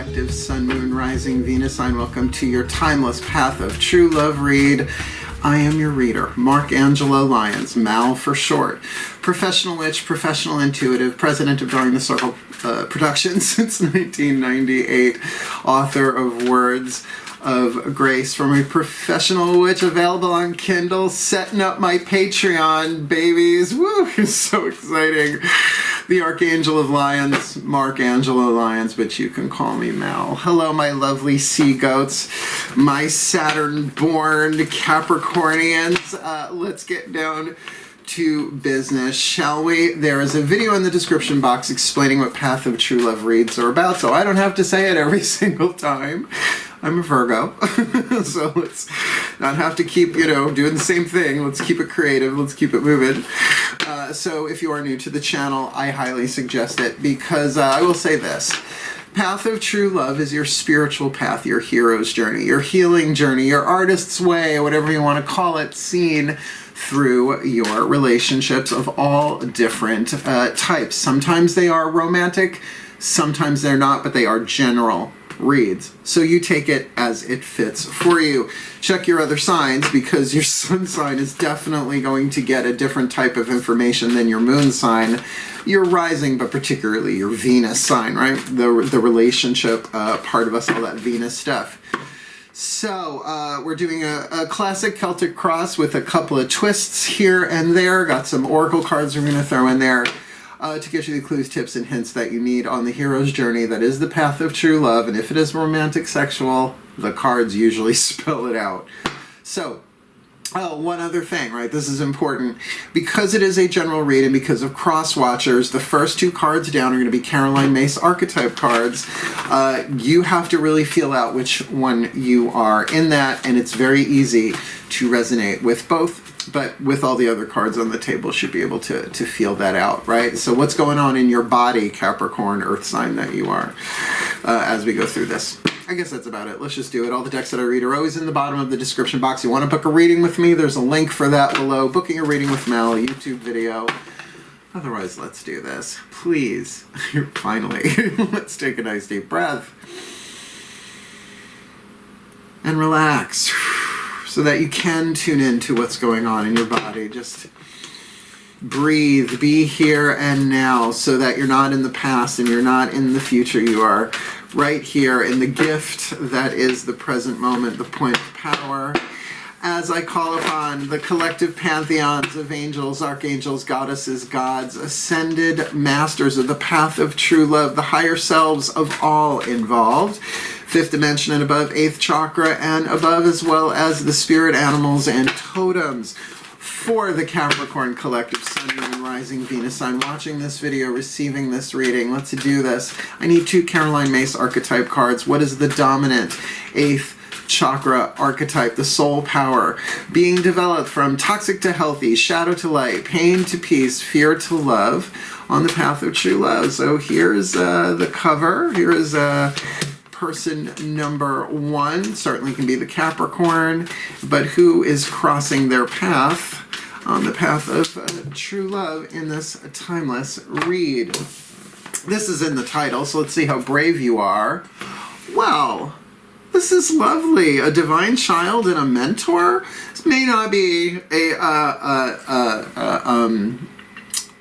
Collective Sun, Moon, Rising, Venus sign. Welcome to your Timeless Path of True Love read. I am your reader, Angelo Lyons, Mal for short. Professional witch, professional intuitive, president of Drawing the Circle Productions since 1998, author of Words of Grace from a Professional Witch, available on Kindle, setting up my Patreon, babies. Woo, it's so exciting. The Archangel of Lyons, Angelo Lyons, but you can call me Mal. Hello, my lovely sea goats, my Saturn-born Capricornians. Let's get down to business, shall we? There is a video in the description box explaining what Path of True Love reads are about, so I don't have to say it every single time. I'm a Virgo, so let's not have to keep, doing the same thing. Let's keep it creative. Let's keep it moving. So if you are new to the channel, I highly suggest it, because I will say this. Path of True Love is your spiritual path, your hero's journey, your healing journey, your artist's way, whatever you want to call it, seen through your relationships of all different types. Sometimes they are romantic, sometimes they're not, but they are general reads. So you take it as it fits for you. Check your other signs, because your sun sign is definitely going to get a different type of information than your moon sign, your rising, but particularly your Venus sign, right? The relationship part of us, all that Venus stuff. So we're doing a classic Celtic Cross with a couple of twists here and there. Got some oracle cards we're going to throw in there to get you the clues, tips, and hints that you need on the hero's journey that is the path of true love. And if it is romantic, sexual, the cards usually spell it out. So, one other thing, right? This is important. Because it is a general read and because of cross watchers, the first two cards down are going to be Caroline Myss Archetype cards. You have to really feel out which one you are in that, and it's very easy to resonate with both. But with all the other cards on the table, should be able to feel that out, right? So what's going on in your body, Capricorn, earth sign that you are, as we go through this. I guess that's about it. Let's just do it. All the decks that I read are always in the bottom of the description box. You want to book a reading with me? There's a link for that below. Booking a reading with Mal, a YouTube video. Otherwise, let's do this. Please. Finally. Let's take a nice deep breath. And relax. So that you can tune in to what's going on in your body. Just breathe, be here and now, so that you're not in the past and you're not in the future. You are right here in the gift that is the present moment, the point of power. As I call upon the collective pantheons of angels, archangels, goddesses, gods, ascended masters of the path of true love, the higher selves of all involved, fifth dimension and above, eighth chakra and above, as well as the spirit animals and totems. For the Capricorn Collective Sun, Moon, Rising, Venus sign, watching this video, receiving this reading, let's do this. I need two Caroline Myss Archetype cards. What is the dominant eighth chakra archetype? The soul power, being developed from toxic to healthy, shadow to light, pain to peace, fear to love, on the path of true love. So here's the cover. Here is person number one. Certainly can be the Capricorn, but who is crossing their path on the path of true love in this timeless read. This is in the title, so let's see how brave you are. Wow, this is lovely. A divine child and a mentor. This may not be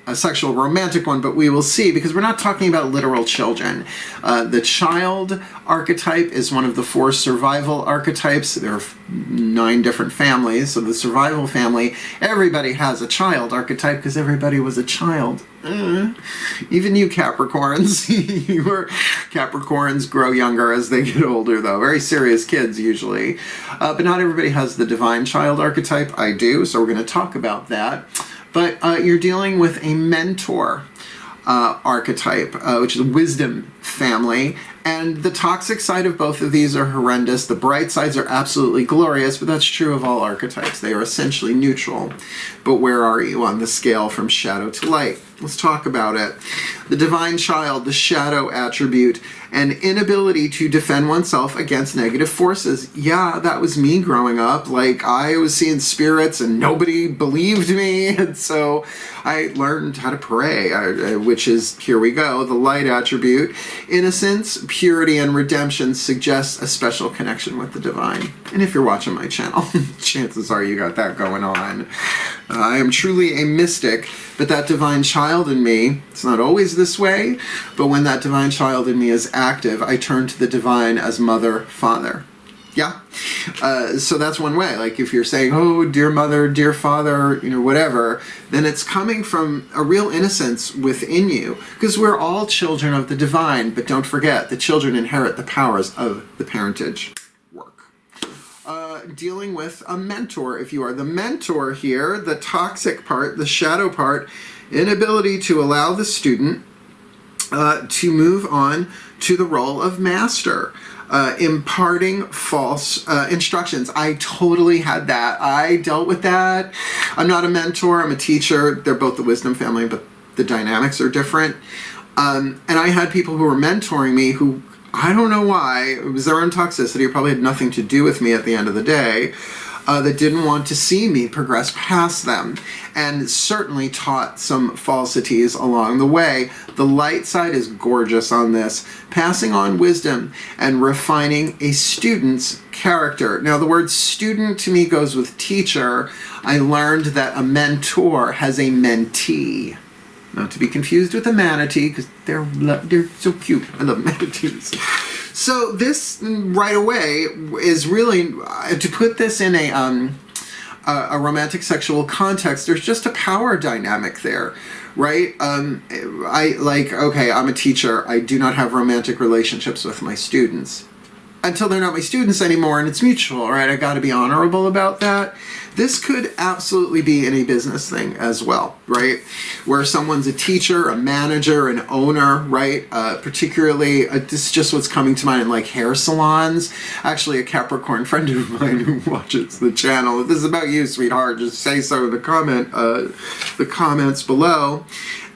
a sexual romantic one, but we will see, because we're not talking about literal children. The child archetype is one of the 4 survival archetypes. There are 9 different families. So the survival family, everybody has a child archetype because everybody was a child. Even you Capricorns. Your Capricorns grow younger as they get older, though. Very serious kids usually. But not everybody has the divine child archetype. I do, so we're going to talk about that. But you're dealing with a mentor archetype, which is a wisdom family. And the toxic side of both of these are horrendous. The bright sides are absolutely glorious, but that's true of all archetypes. They are essentially neutral. But where are you on the scale from shadow to light? Let's talk about it. The divine child, the shadow attribute, an inability to defend oneself against negative forces. Yeah, that was me growing up. Like, I was seeing spirits and nobody believed me, and so I learned how to pray, which is, here we go, the light attribute. Innocence, purity, and redemption suggests a special connection with the divine. And if you're watching my channel, chances are you got that going on. I am truly a mystic, but that divine child in me, it's not always this way, but when that divine child in me is active, I turn to the divine as mother, father. Yeah. So that's one way. Like, if you're saying, oh, dear mother, dear father, you know, whatever, then it's coming from a real innocence within you, because we're all children of the divine. But don't forget, the children inherit the powers of the parentage work. Dealing with a mentor. If you are the mentor here, the toxic part, the shadow part, inability to allow the student to move on to the role of master. Imparting false instructions. I totally had that. I dealt with that. I'm not a mentor, I'm a teacher. They're both the wisdom family, but the dynamics are different. And I had people who were mentoring me who, I don't know why, it was their own toxicity, it probably had nothing to do with me at the end of the day, that didn't want to see me progress past them, and certainly taught some falsities along the way. The light side is gorgeous on this, passing on wisdom and refining a student's character. Now, the word student to me goes with teacher. I learned that a mentor has a mentee. Not to be confused with a manatee, because they're so cute. I love manatees. So this right away is really, to put this in a romantic sexual context, there's just a power dynamic there, right? Okay, I'm a teacher. I do not have romantic relationships with my students until they're not my students anymore, and it's mutual, right? I got to be honorable about that. This could absolutely be in a business thing as well, right? Where someone's a teacher, a manager, an owner, right? Particularly, this is just what's coming to mind in like hair salons. Actually, a Capricorn friend of mine who watches the channel, if this is about you, sweetheart, just say so in the comments below.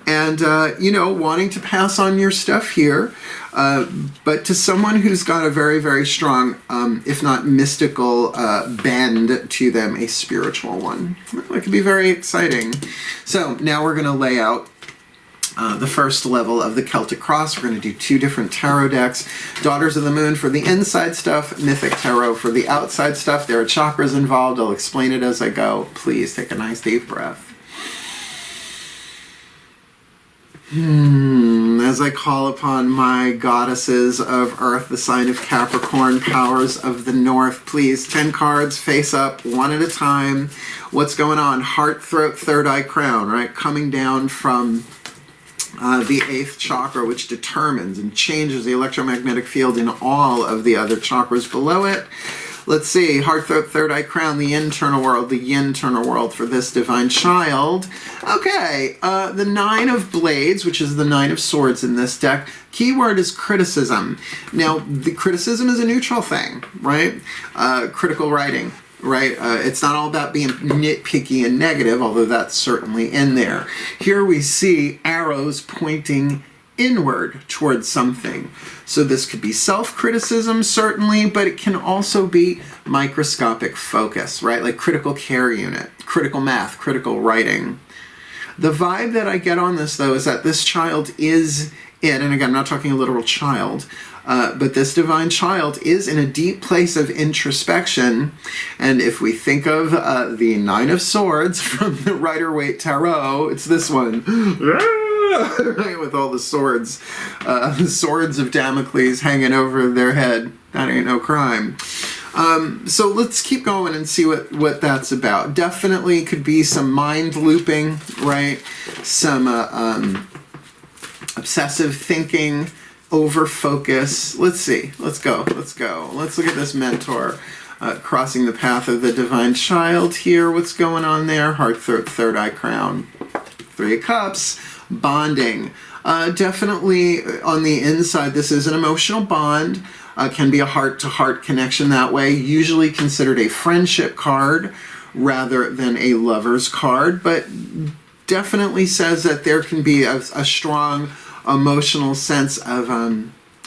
And, you know, wanting to pass on your stuff here, but to someone who's got a very, very strong, if not mystical, bend to them, a spiritual one. It could be very exciting. So now we're going to lay out the first level of the Celtic Cross. We're going to do 2 different tarot decks. Daughters of the Moon for the inside stuff, Mythic Tarot for the outside stuff. There are chakras involved. I'll explain it as I go. Please take a nice deep breath. As I call upon my goddesses of Earth, the sign of Capricorn, powers of the North, please, 10 cards, face up, one at a time. What's going on? Heart, throat, third eye, crown, right? Coming down from the 8th chakra, which determines and changes the electromagnetic field in all of the other chakras below it. Let's see, heart, throat, third eye, crown, the internal world, the yin-ternal world for this divine child. Okay, the 9 of blades, which is the 9 of swords in this deck. Keyword is criticism. Now, the criticism is a neutral thing, right? Critical writing, right? It's not all about being nitpicky and negative, although that's certainly in there. Here we see arrows pointing inward towards something. So this could be self-criticism, certainly, but it can also be microscopic focus, right? Like critical care unit, critical math, critical writing. The vibe that I get on this, though, is that this child is in, and again, I'm not talking a literal child, but this divine child is in a deep place of introspection. And if we think of the 9 of Swords from the Rider-Waite Tarot, it's this one. Right, with all the swords, swords of Damocles hanging over their head. That ain't no crime. So let's keep going and see what that's about. Definitely could be some mind looping, right? Some obsessive thinking, over focus. Let's see. Let's go. Let's look at this mentor. Crossing the path of the divine child here. What's going on there? Heart, throat, third eye, crown. 3 of Cups. Bonding. Definitely on the inside, this is an emotional bond. Can be a heart-to-heart connection that way. Usually considered a friendship card rather than a lover's card, but definitely says that there can be a strong emotional sense of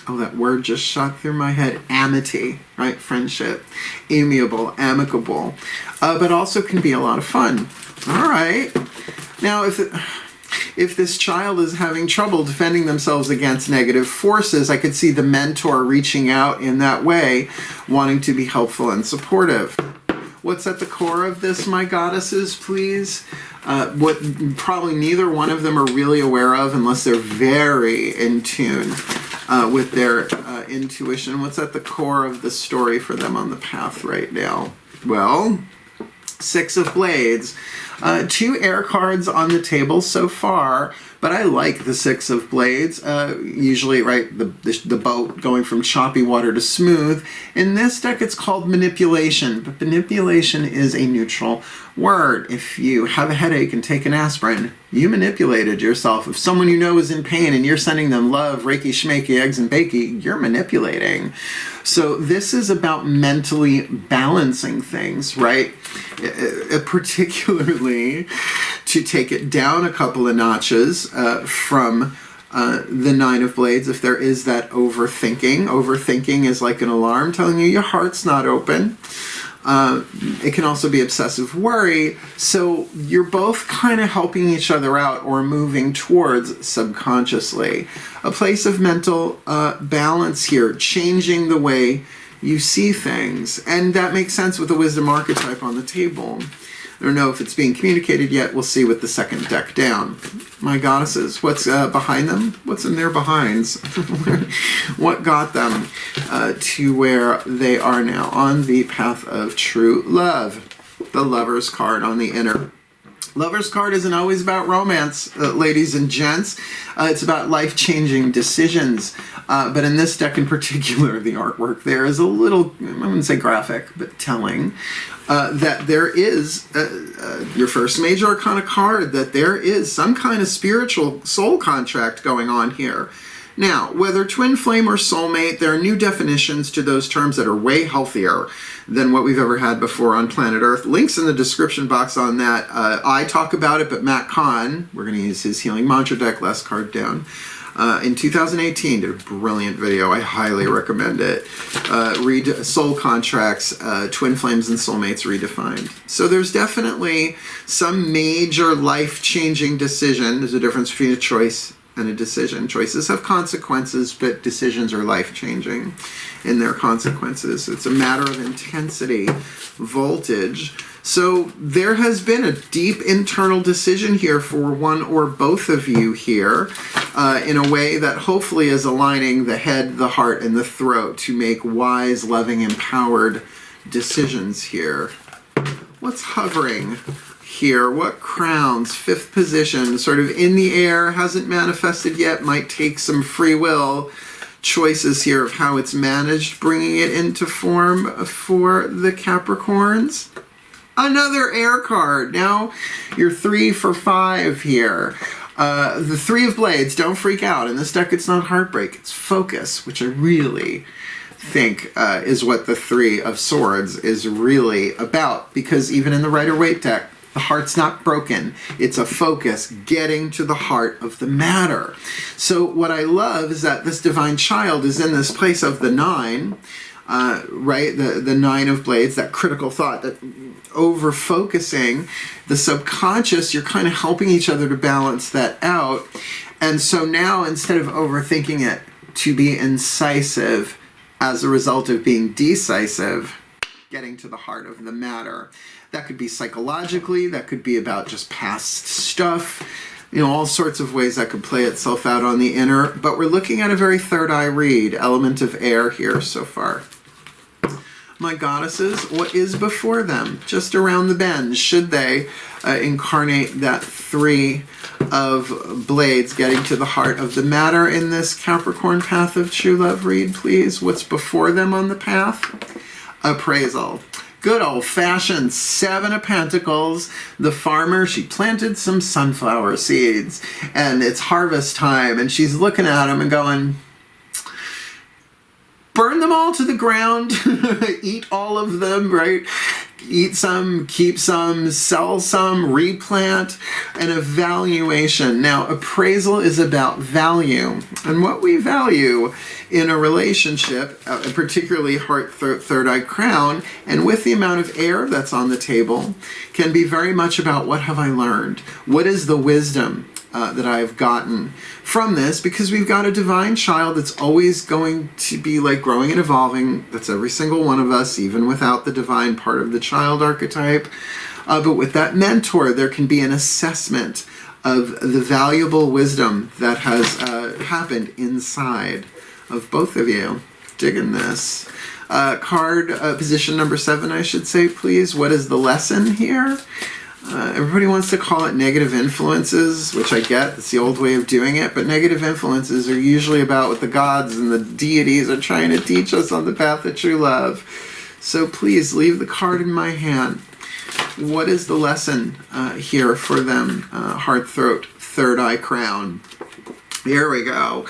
Oh, that word just shot through my head. Amity, right? Friendship. Amiable, amicable. But also can be a lot of fun. All right. Now, if this child is having trouble defending themselves against negative forces, I could see the mentor reaching out in that way, wanting to be helpful and supportive. What's at the core of this, my goddesses, please? What probably neither one of them are really aware of unless they're very in tune with their intuition. What's at the core of the story for them on the path right now? Well, Six of Blades. 2 air cards on the table so far, but I like the Six of Blades. Usually, right, the boat going from choppy water to smooth. In this deck, it's called manipulation, but manipulation is a neutral word. If you have a headache and take an aspirin, you manipulated yourself. If someone you know is in pain and you're sending them love, reiki, schmakey, eggs and bakey, you're manipulating. So this is about mentally balancing things, right? Particularly to take it down a couple of notches from the Nine of Blades, if there is that overthinking. Overthinking is like an alarm telling you your heart's not open. It can also be obsessive worry. So you're both kind of helping each other out or moving towards subconsciously a place of mental balance here, changing the way you see things. And that makes sense with the wisdom archetype on the table. I don't know if it's being communicated yet. We'll see with the second deck down. My goddesses, what's behind them? What's in their behinds? What got them to where they are now on the path of true love? The Lover's card on the inner. Lover's card isn't always about romance, ladies and gents. It's about life-changing decisions. But in this deck in particular, the artwork there is a little, I wouldn't say graphic, but telling. That there is, your first major arcana card, that there is some kind of spiritual soul contract going on here. Now, whether twin flame or soulmate, there are new definitions to those terms that are way healthier than what we've ever had before on planet Earth. Links in the description box on that. I talk about it, but Matt Kahn, we're going to use his Healing Mantra deck, last card down, in 2018 did a brilliant video. I highly recommend it. Read Soul Contracts, Twin Flames and Soulmates Redefined. So there's definitely some major life-changing decision. There's a difference between a choice and a decision. Choices have consequences, but decisions are life-changing in their consequences. It's a matter of intensity, voltage. So there has been a deep internal decision here for one or both of you here in a way that hopefully is aligning the head, the heart, and the throat to make wise, loving, empowered decisions here. What's hovering here? What crowns? 5th position, sort of in the air, hasn't manifested yet, might take some free will choices here of how it's managed, bringing it into form for the Capricorns. Another air card. Now you're 3 for 5 here. The 3 of Blades, don't freak out. In this deck, it's not heartbreak, it's focus, which I really think is what the 3 of Swords is really about. Because even in the Rider-Waite deck, the heart's not broken. It's a focus, getting to the heart of the matter. So what I love is that this divine child is in this place of the 9, right? The 9 of Blades, that critical thought, that over-focusing the subconscious, you're kind of helping each other to balance that out. And so now, instead of overthinking it, to be incisive as a result of being decisive, getting to the heart of the matter. That could be psychologically, that could be about just past stuff, you know, all sorts of ways that could play itself out on the inner. But we're looking at a very third eye read, element of air here so far. My goddesses, what is before them? Just around the bend, should they incarnate that 3 of Blades, getting to the heart of the matter in this Capricorn path of true love read, please? What's before them on the path? Appraisal. Good old-fashioned 7 of Pentacles. The farmer, she planted some sunflower seeds, and it's harvest time, and she's looking at them and going, burn them all to the ground, eat all of them, right? eat some, keep some, sell some, replant, an evaluation. Now, appraisal is about value, and what we value in a relationship, particularly heart, third eye, crown, and with the amount of air that's on the table, can be very much about what have I learned? What is the wisdom that I've gotten from this? Because we've got a divine child that's always going to be like growing and evolving. That's every single one of us, even without the divine part of the child archetype. But with that mentor, there can be an assessment of the valuable wisdom that has happened inside of both of you. Digging this. Card position number 7, I should say, please. What is the lesson here? Everybody wants to call it negative influences, which I get. It's the old way of doing it. But negative influences are usually about what the gods and the deities are trying to teach us on the path of true love. So please leave the card in my hand. What is the lesson here for them? Heart, throat, third eye, crown. Here we go.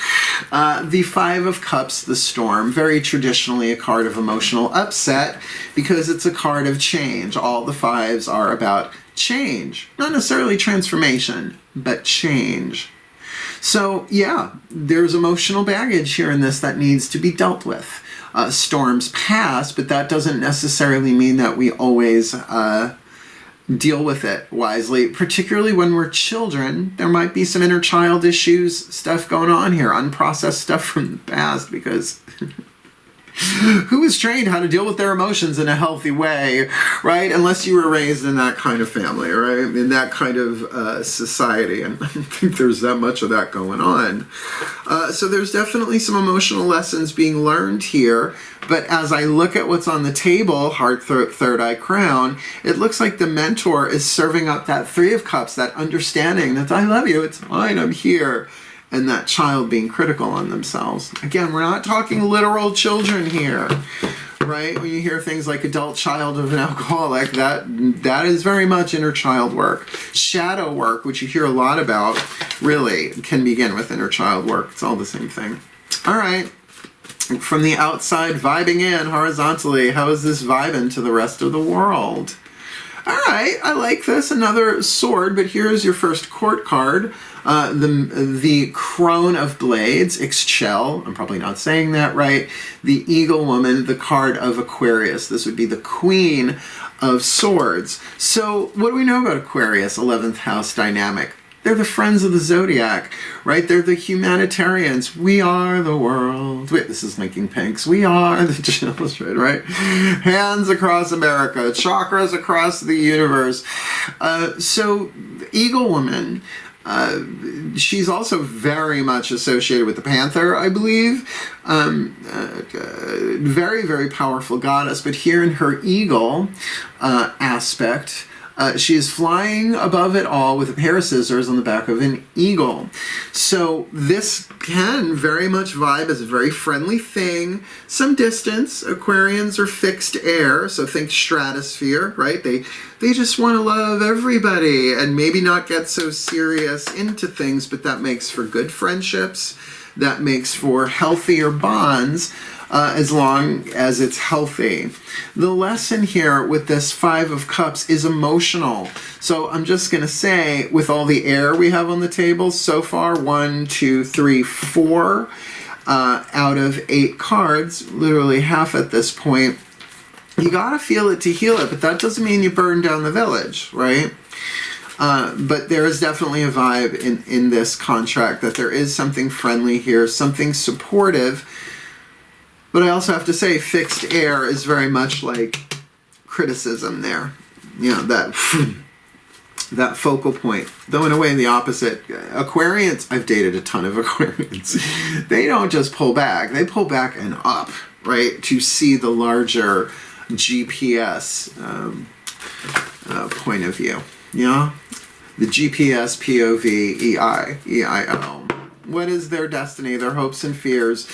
The Five of Cups, the Storm, very traditionally a card of emotional upset because it's a card of change. All the fives are about change. Not necessarily transformation, but change. So yeah, there's emotional baggage here in this that needs to be dealt with. Storms pass, but that doesn't necessarily mean that we always deal with it wisely, particularly when we're children. There might be some inner child issues, stuff going on here, unprocessed stuff from the past, because who is trained how to deal with their emotions in a healthy way, right? Unless you were raised in that kind of family, right? In that kind of society. And I don't think there's that much of that going on. So there's definitely some emotional lessons being learned here. But as I look at what's on the table, heart, throat, third eye, crown, it looks like the mentor is serving up that Three of Cups, that understanding that I love you, it's fine, I'm here. And that child being critical on themselves. Again, we're not talking literal children here, right? When you hear things like adult child of an alcoholic, that is very much inner child work. Shadow work, which you hear a lot about, really can begin with inner child work. It's all the same thing. All right. From the outside, vibing in horizontally, how is this vibing to the rest of the world? All right, I like this. Another sword, but here's your first court card. The Crone of Blades, Ixchel, I'm probably not saying that right. The Eagle Woman, the card of Aquarius. This would be the Queen of Swords. So what do we know about Aquarius, 11th house dynamic? They're the friends of the zodiac, right? They're the humanitarians. We are the world. Wait, this is Linking Pinks. We are the children, right? Hands across America, chakras across the universe. So, Eagle Woman, she's also very much associated with the Panther, I believe. Very, very powerful goddess. But here in her eagle aspect, she is flying above it all with a pair of scissors on the back of an eagle. So this can very much vibe as a very friendly thing. Some distance. Aquarians are fixed air, so think stratosphere, right? They just want to love everybody and maybe not get so serious into things, but that makes for good friendships. That makes for healthier bonds. As long as it's healthy. The lesson here with this Five of Cups is emotional. So I'm just going to say, with all the air we have on the table so far, 1, 2, 3, 4 out of 8 cards, literally half at this point, you got to feel it to heal it, but that doesn't mean you burn down the village, right? But there is definitely a vibe in this contract that there is something friendly here, something supportive. But I also have to say, fixed air is very much like criticism there. You know, that focal point. Though in a way, the opposite. Aquarians, I've dated a ton of Aquarians. They don't just pull back. They pull back and up, right? To see the larger GPS point of view. Yeah? The GPS, POV, EIO. What is their destiny, their hopes and fears?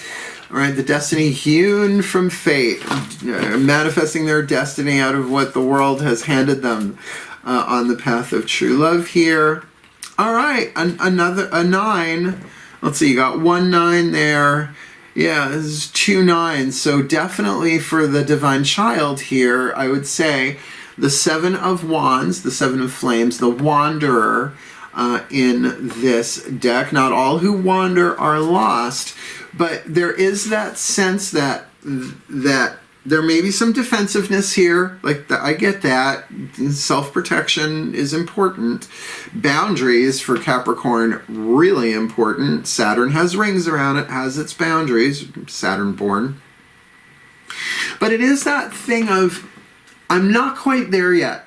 Right, the destiny hewn from fate, manifesting their destiny out of what the world has handed them on the path of true love here. All right, a 9. Let's see, you got 1 9 there. Yeah, this is 2 9s. So definitely for the divine child here, I would say the Seven of Wands, the Seven of Flames, the Wanderer in this deck. Not all who wander are lost, but there is that sense that there may be some defensiveness here. Like, I get that. Self-protection is important. Boundaries for Capricorn, really important. Saturn has rings around it, has its boundaries. Saturn-born. But it is that thing of, I'm not quite there yet.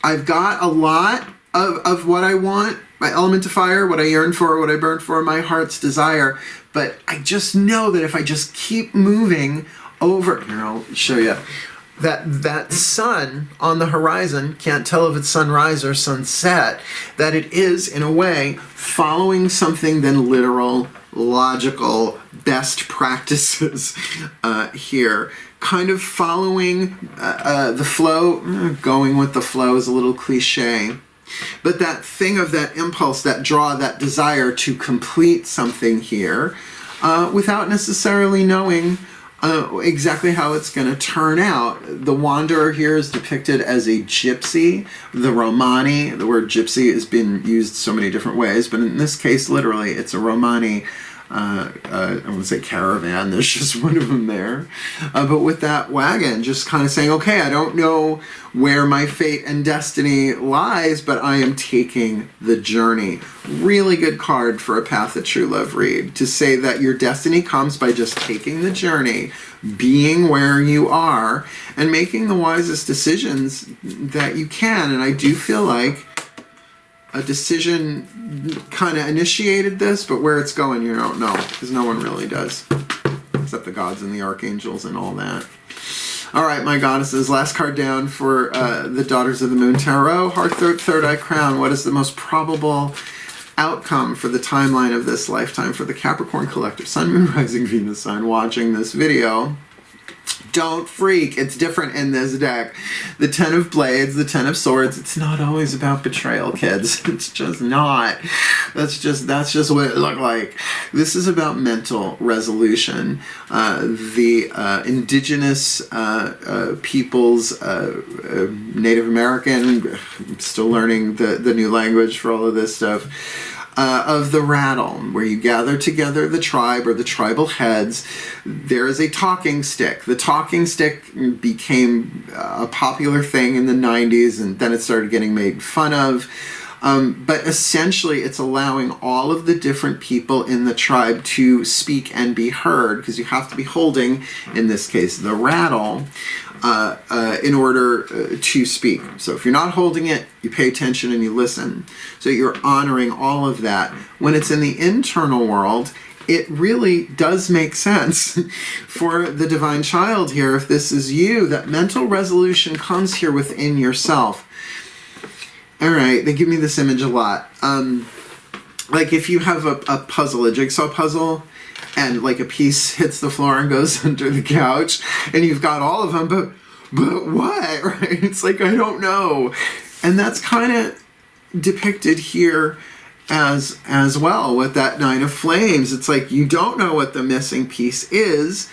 I've got a lot of what I want, my element of fire, what I yearn for, what I burn for, my heart's desire. But I just know that if I just keep moving over, here, I'll show you, that sun on the horizon, can't tell if it's sunrise or sunset, that it is, in a way, following something than literal, logical, best practices here. Kind of following the flow. Going with the flow is a little cliche. But that thing of that impulse, that draw, that desire to complete something here without necessarily knowing exactly how it's going to turn out. The Wanderer here is depicted as a gypsy. The Romani, the word gypsy has been used so many different ways, but in this case, literally, it's a Romani. I want to say caravan, there's just one of them there. But with that wagon, just kind of saying, okay, I don't know where my fate and destiny lies, but I am taking the journey. Really good card for a Path of True Love read, to say that your destiny comes by just taking the journey, being where you are, and making the wisest decisions that you can. And I do feel like a decision kind of initiated this, but where it's going, you don't know, because no one really does, except the gods and the archangels and all that. All right, my goddesses, last card down for the Daughters of the Moon Tarot. Heart, Third Eye, Crown. What is the most probable outcome for the timeline of this lifetime for the Capricorn collective Sun, Moon, Rising, Venus sign watching this video? Don't freak. It's different in this deck. The Ten of Blades, the Ten of Swords. It's not always about betrayal, kids. It's just not. That's just what it looked like. This is about mental resolution. The indigenous peoples, Native American, I'm still learning the new language for all of this stuff. Of the rattle, where you gather together the tribe or the tribal heads. There is a talking stick. The talking stick became a popular thing in the 90s, and then it started getting made fun of. But essentially, it's allowing all of the different people in the tribe to speak and be heard, because you have to be holding, in this case, the rattle, in order to speak. So if you're not holding it, you pay attention and you listen. So you're honoring all of that. When it's in the internal world, it really does make sense for the divine child here, if this is you, that mental resolution comes here within yourself. All right, they give me this image a lot. Like if you have a puzzle, a jigsaw puzzle, and like a piece hits the floor and goes under the couch, and you've got all of them, but what, right? It's like, I don't know. And that's kind of depicted here as well with that Nine of Flames. It's like, you don't know what the missing piece is.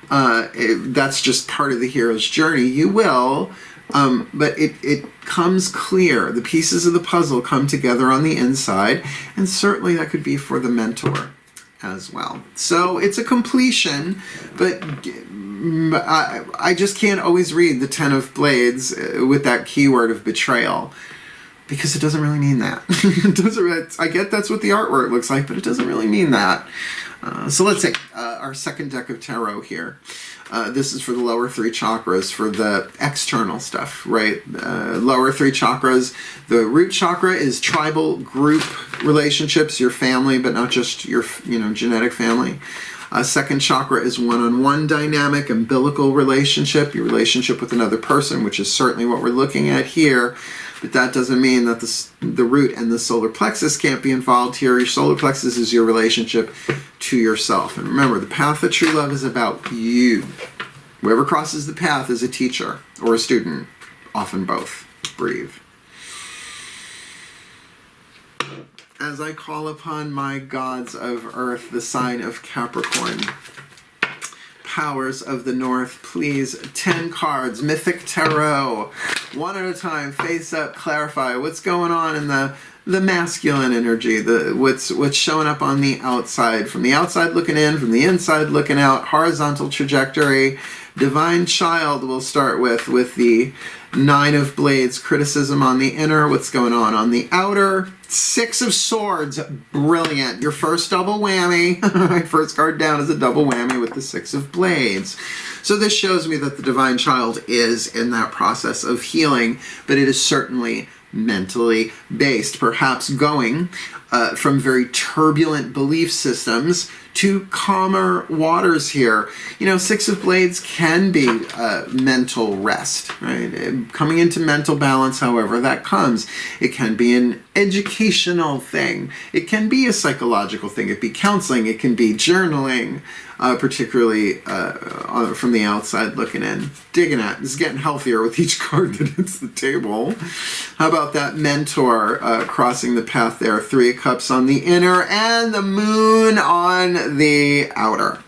That's just part of the hero's journey. You will, but it comes clear. The pieces of the puzzle come together on the inside, and certainly that could be for the mentor as well. So it's a completion, but I just can't always read the Ten of Blades with that keyword of betrayal, because it doesn't really mean that. It doesn't really, I get that's what the artwork looks like, but it doesn't really mean that. So let's take our second deck of tarot here. This is for the lower three chakras, for the external stuff, right? Lower three chakras. The root chakra is tribal group relationships, your family, but not just your genetic family. Second chakra is one-on-one dynamic, umbilical relationship, your relationship with another person, which is certainly what we're looking at here. But that doesn't mean that the root and the solar plexus can't be involved here. Your solar plexus is your relationship to yourself. And remember, the path of true love is about you. Whoever crosses the path is a teacher or a student, often both. Breathe. As I call upon my gods of earth, the sign of Capricorn, powers of the North, please. 10 cards, Mythic Tarot. One at a time, face up, clarify what's going on in the masculine energy, what's showing up on the outside. From the outside looking in, from the inside looking out, horizontal trajectory. Divine Child we'll start with the 9 of Blades, criticism on the inner, what's going on the outer. 6 of Swords, brilliant. Your first double whammy. My first card down is a double whammy with the 6 of Blades. So this shows me that the Divine Child is in that process of healing, but it is certainly mentally based, perhaps going from very turbulent belief systems to calmer waters here. You know, 6 of Blades can be mental rest, right? Coming into mental balance, however that comes. It can be an educational thing. It can be a psychological thing. It can be counseling. It can be journaling, particularly from the outside looking in. Digging at. It's getting healthier with each card that hits the table. How about that mentor crossing the path there? 3 of Cups on the inner and the Moon on the outer.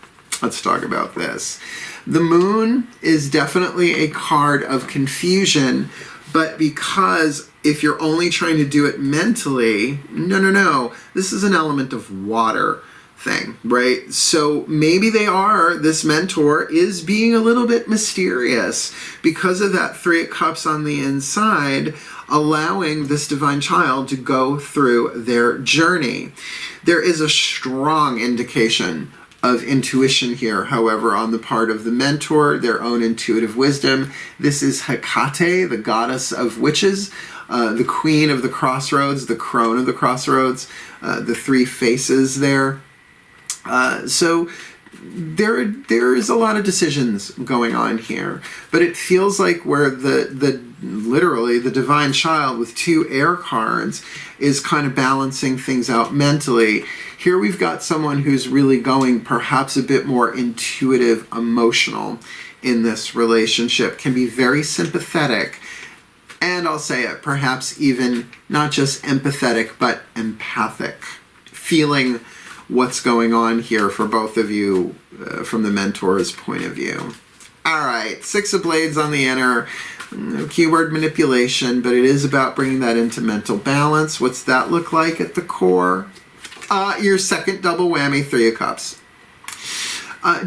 Let's talk about this. The Moon is definitely a card of confusion, but because if you're only trying to do it mentally, no, this is an element of water thing, right? So maybe this mentor is being a little bit mysterious because of that 3 of Cups on the inside, allowing this Divine Child to go through their journey. There is a strong indication of intuition here, however, on the part of the mentor, their own intuitive wisdom. This is Hecate, the goddess of witches, the queen of the crossroads, the crone of the crossroads, the 3 faces there. So there is a lot of decisions going on here, but it feels like where literally the Divine Child with 2 air cards is kind of balancing things out mentally. Here we've got someone who's really going perhaps a bit more intuitive, emotional in this relationship, can be very sympathetic, and I'll say it, perhaps even not just empathetic, but empathic, feeling what's going on here for both of you from the mentor's point of view. All right, 6 of Blades on the inner, keyword manipulation, but it is about bringing that into mental balance. What's that look like at the core? Your second double whammy, 3 of Cups.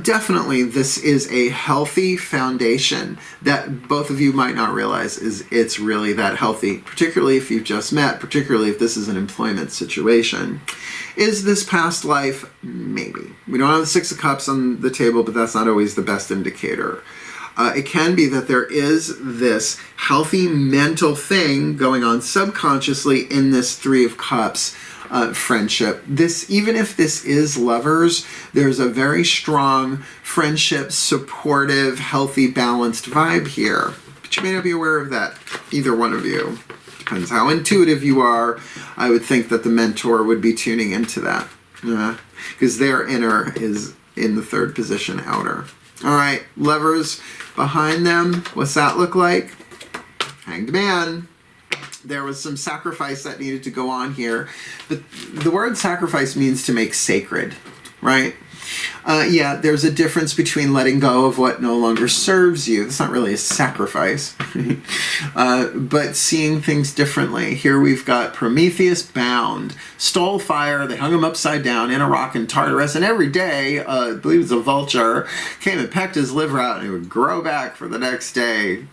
Definitely, this is a healthy foundation that both of you might not realize it's really that healthy, particularly if you've just met, particularly if this is an employment situation. Is this past life? Maybe. We don't have the 6 of Cups on the table, but that's not always the best indicator. It can be that there is this healthy mental thing going on subconsciously in this 3 of Cups friendship. Even if this is lovers, there's a very strong friendship, supportive, healthy, balanced vibe here. But you may not be aware of that, either one of you. Depends how intuitive you are. I would think that the mentor would be tuning into that. Because their inner is in the 3rd position, outer. All right, lovers behind them. What's that look like? Hanged Man. There was some sacrifice that needed to go on here. The word sacrifice means to make sacred, right? Yeah, there's a difference between letting go of what no longer serves you. It's not really a sacrifice, but seeing things differently. Here we've got Prometheus bound, stole fire, they hung him upside down in a rock in Tartarus, and every day, I believe it's a vulture, came and pecked his liver out and it would grow back for the next day.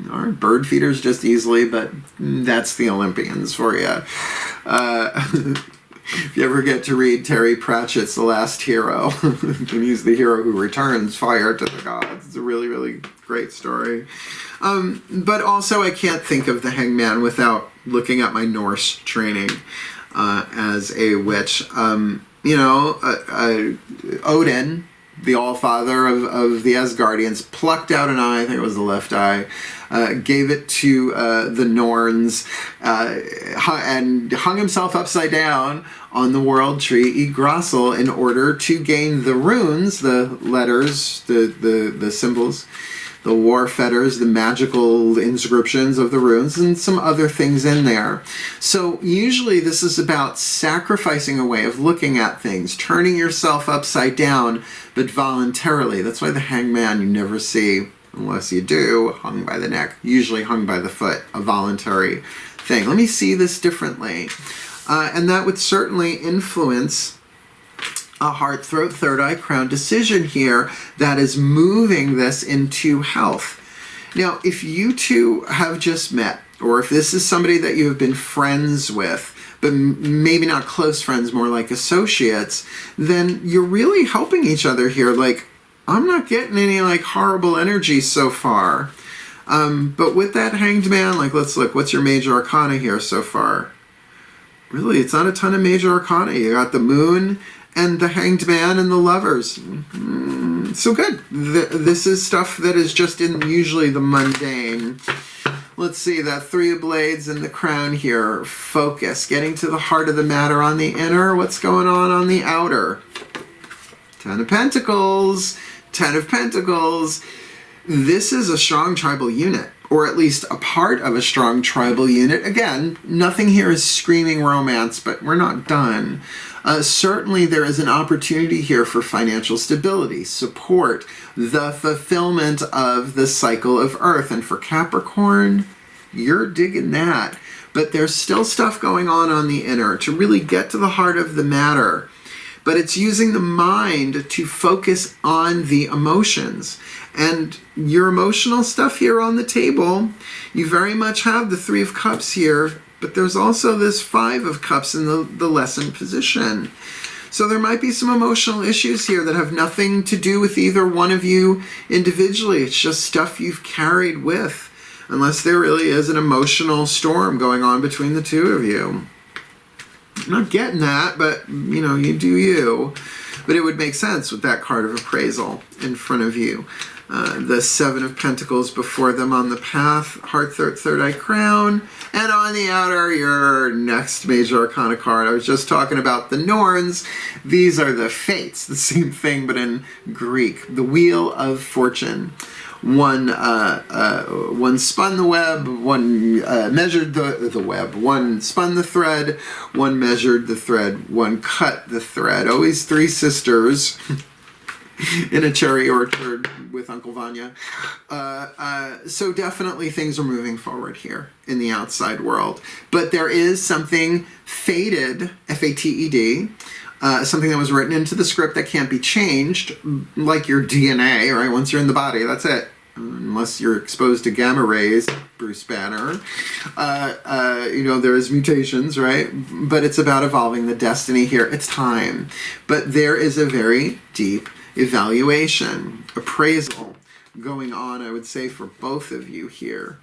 Aren't bird feeders just easily, but that's the Olympians for you. If you ever get to read Terry Pratchett's The Last Hero, and he's the hero who returns fire to the gods. It's a really, really great story. But also I can't think of the Hangman without looking at my Norse training as a witch. Odin, the All-Father of the Asgardians, plucked out an eye, I think it was the left eye, gave it to the Norns, and hung himself upside down on the world tree Yggdrasil in order to gain the runes, the letters, the symbols, the war fetters, the magical inscriptions of the runes, and some other things in there. So usually this is about sacrificing a way of looking at things, turning yourself upside down, but voluntarily. That's why the hangman you never see, unless you do, hung by the neck, usually hung by the foot, a voluntary thing. Let me see this differently. And that would certainly influence a heart, throat, third eye, crown decision here that is moving this into health. Now, if you two have just met, or if this is somebody that you have been friends with, but maybe not close friends, more like associates, then you're really helping each other here. Like, I'm not getting any like horrible energy so far. But with that hanged man, like, let's look, what's your major arcana here so far? Really, it's not a ton of major arcana. You got the moon and the hanged man and the lovers. So good. This is stuff that is just in usually the mundane. Let's see, that three of blades and the crown here. Focus, getting to the heart of the matter on the inner. What's going on the outer? Ten of Pentacles. Ten of Pentacles. This is a strong tribal unit, or at least a part of a strong tribal unit. Again, nothing here is screaming romance, but we're not done. Certainly there is an opportunity here for financial stability, support, the fulfillment of the cycle of Earth. And for Capricorn, you're digging that. But there's still stuff going on the inner to really get to the heart of the matter. But it's using the mind to focus on the emotions. And your emotional stuff here on the table, you very much have the Three of Cups here, but there's also this Five of Cups in the lessened position. So there might be some emotional issues here that have nothing to do with either one of you individually. It's just stuff you've carried with, unless there really is an emotional storm going on between the two of you. I'm not getting that, but you know, you do you. But it would make sense with that card of appraisal in front of you. The Seven of Pentacles before them on the path, heart, third eye, crown, and on the outer, your next major arcana card. I was just talking about the Norns. These are the Fates, the same thing, but in Greek. The Wheel of Fortune. One spun the web, one measured the web, one spun the thread, one measured the thread, one cut the thread. Always three sisters in a cherry orchard with Uncle Vanya. So definitely things are moving forward here in the outside world. But there is something fated, F-A-T-E-D, something that was written into the script that can't be changed, like your DNA, right? Once you're in the body, that's it. Unless you're exposed to gamma rays, Bruce Banner. You know, there's mutations, right? But it's about evolving the destiny here. It's time. But there is a very deep evaluation, appraisal going on, I would say, for both of you here.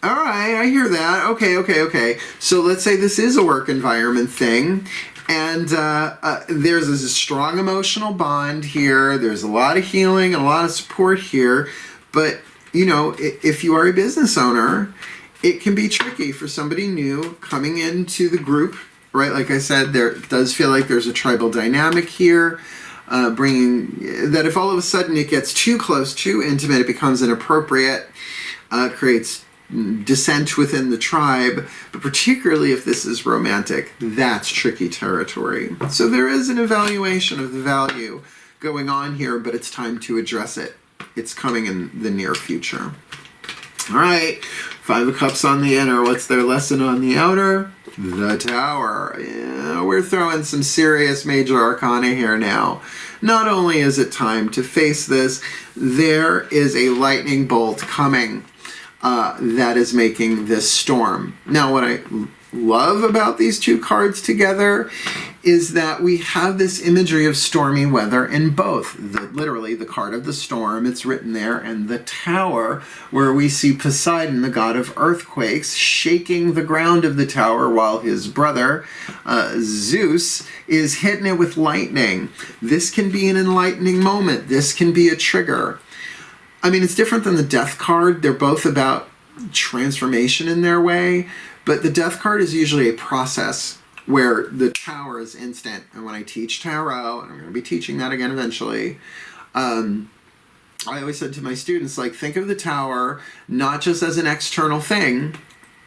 All right, I hear that. Okay. So let's say this is a work environment thing, and there's a strong emotional bond here. There's a lot of healing and a lot of support here. But, you know, if you are a business owner, it can be tricky for somebody new coming into the group, right? Like I said, there does feel like there's a tribal dynamic here. Bringing that if all of a sudden it gets too close, too intimate, it becomes inappropriate, creates dissent within the tribe, but particularly if this is romantic, that's tricky territory. So there is an evaluation of the value going on here, but it's time to address it. It's coming in the near future. All right, Five of Cups on the inner. What's their lesson on the outer? The Tower. Yeah, we're throwing some serious major arcana here now. Not only is it time to face this, there is a lightning bolt coming that is making this storm. Now, what I love about these two cards together is that we have this imagery of stormy weather in both. Literally, the card of the storm, it's written there, and the tower, where we see Poseidon, the god of earthquakes, shaking the ground of the tower while his brother, Zeus, is hitting it with lightning. This can be an enlightening moment. This can be a trigger. I mean, it's different than the Death card. They're both about transformation in their way, but the Death card is usually a process where the Tower is instant. And when I teach tarot, and I'm going to be teaching that again eventually, I always said to my students, like, think of the tower not just as an external thing.